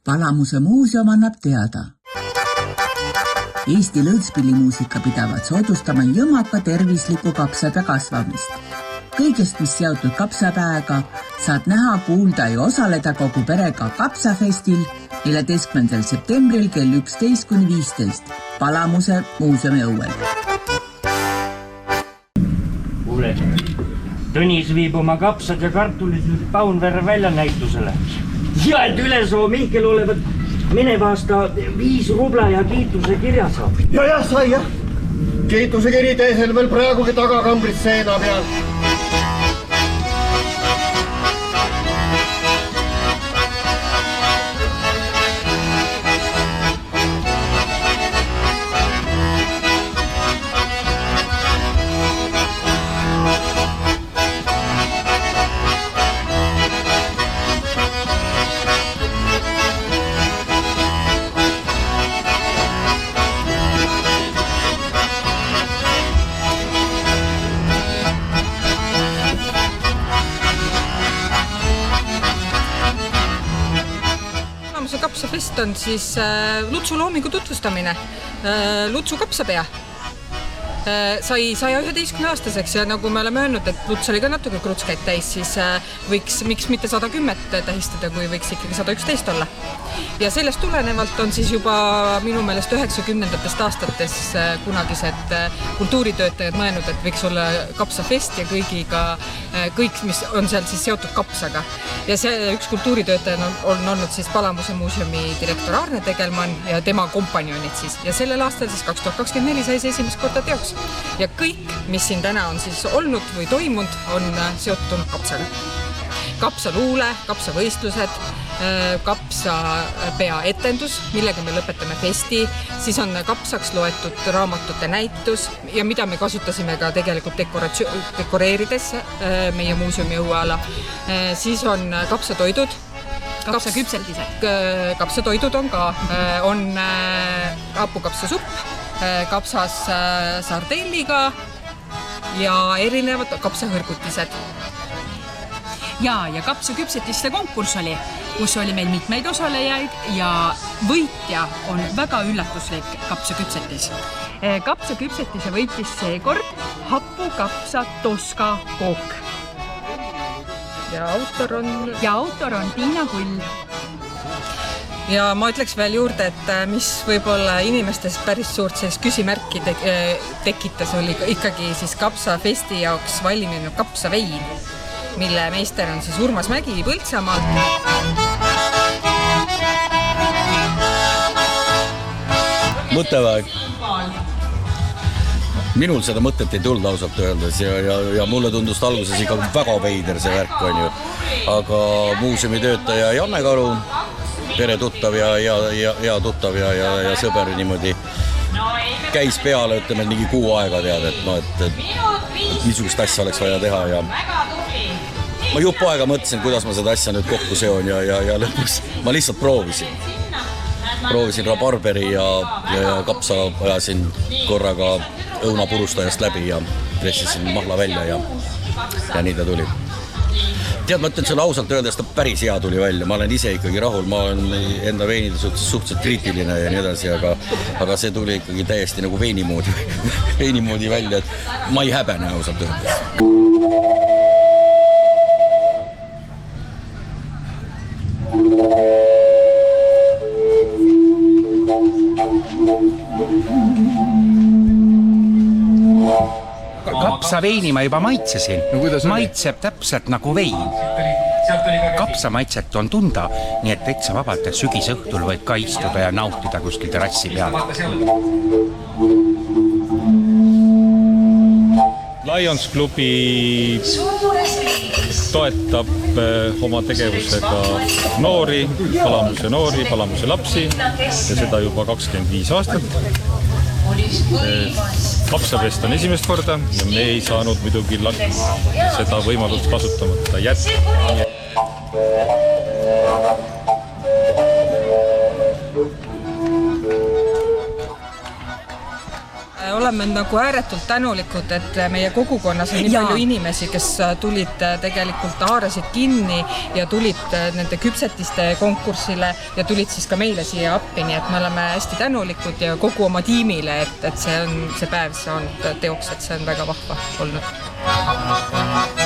Palamuse muuseum annab teada. Eesti lõõtspillimuusika pidavat soodustama jõmaka tervisliku kapsapea kasvamist. Kõigest, mis seotud kapsapäega, saad näha, kuulda ja osaleda kogu perega Kapsafestil 14. septembril kell 11–15 Palamuse muuseumi õuel. Kuule, Tõnis viib oma kapsad ja kartulis nüüd Paunverre välja näitusele. Ja et Ülesoo Mihkel olevat mineva aasta 5 rubla ja kiituse kirja saab. Ja, sai jah. Kiituse kiri teisel veel praegugi tagakambris seina peal. Kapsafest on siis Lutsu loomingu tutvustamine. Lutsu kapsapea sai 111-aastaseks ja nagu me oleme öelnud, et Luts oli ka natuke krutskäid täis, siis võiks, miks mitte 110 tähistada, kui võiks ikkagi 111 olla. Ja sellest tulenevalt on siis juba minu meelest 90-ndatest aastates kunagised kultuuritöötajad mõelnud, et võiks olla kapsafest ja kõik, mis on seal siis seotud kapsaga. Ja see üks kultuuritöötaja on olnud siis Palamuse muuseumi direktor Arne Tegelmann ja tema kompanjonid siis. Ja sellel aastal siis 2024 sai see esimest korda teoks. Ja kõik, mis siin täna on siis olnud või toimunud, on seotud kapsaga. Kapsaluule, kapsavõistlused, kapsapea etendus, millega me lõpetame festi, siis on kapsaks loetud raamatute näitus ja mida me kasutasime ka tegelikult dekoreerides meie muuseumi õueala. Siis on kapsatoidud. Kapsaküpsetised. Kapsatoidud on ka, on hapukapsasupp, kapsas sardelliga ja erinevad kapsahõrgutised. Ja kapsaküpsetiste konkurss oli, kus oli meil mitmeid osalejaid ja võitja on väga üllatuslik kapsaküpsetis. Kapsaküpsetise võitis seekord hapukapsa Toska kook. Ja autor on Tiina Kull. Ja ma ütleks veel juurde, et mis võib-olla inimestes päris suurt sellist küsimärki tekitas, oli ikkagi siis kapsafesti jaoks valminud kapsavein, mille meister on siis Urmas Mägi Põltsamaalt. Mõtteväeg. Minul seda mõtet ei tulnud ausalt öeldes ja mulle tundus alguses ikka väga veider see värk on ju. Aga muuseumi töötaja Janne Karu, pere tuttav ja tuttav ja sõber niimoodi käis peale, ütleme, mingi kuu aega teada, et niisugust asja oleks vaja teha ja ma jupp aega mõtlesin, kuidas ma seda asja nüüd kokku seon ja lõpuks ma lihtsalt proovisin rabarberi ja kapsa ajasin korraga õunapurustajast läbi ja pressisin mahla välja ja nii ta tuli. Tead, ma ütlen sulle ausalt öeldes, ta päris hea tuli välja, ma olen ise ikkagi rahul, ma olen enda veinide suhteliselt kriitiline ja nii edasi, aga see tuli ikkagi täiesti nagu veini moodi välja, et ma ei häbene ausalt öeldes. Kapsaveini ma juba maitsesin. Maitseb täpselt nagu vein. Kapsamaitset on tunda, nii et täitsa vabalt, et sügisõhtul võid ka istuda ja nautida kuskil terrassi peal. Lions klubi toetab oma tegevusega noori, Palamuse lapsi ja seda juba 25 aastat. Kapsafest on esimest korda ja me ei saanud muidugi seda võimalust kasutamata jätta. oleme nagu ääretult tänulikud, et meie kogukonnas on nii palju inimesi, kes tulid tegelikult, haarasid kinni ja tulid nende küpsetiste konkursile ja tulid siis ka meile siia appi, nii et me oleme hästi tänulikud ja kogu oma tiimile, et see päev saanud teoks, et see on väga vahva olnud.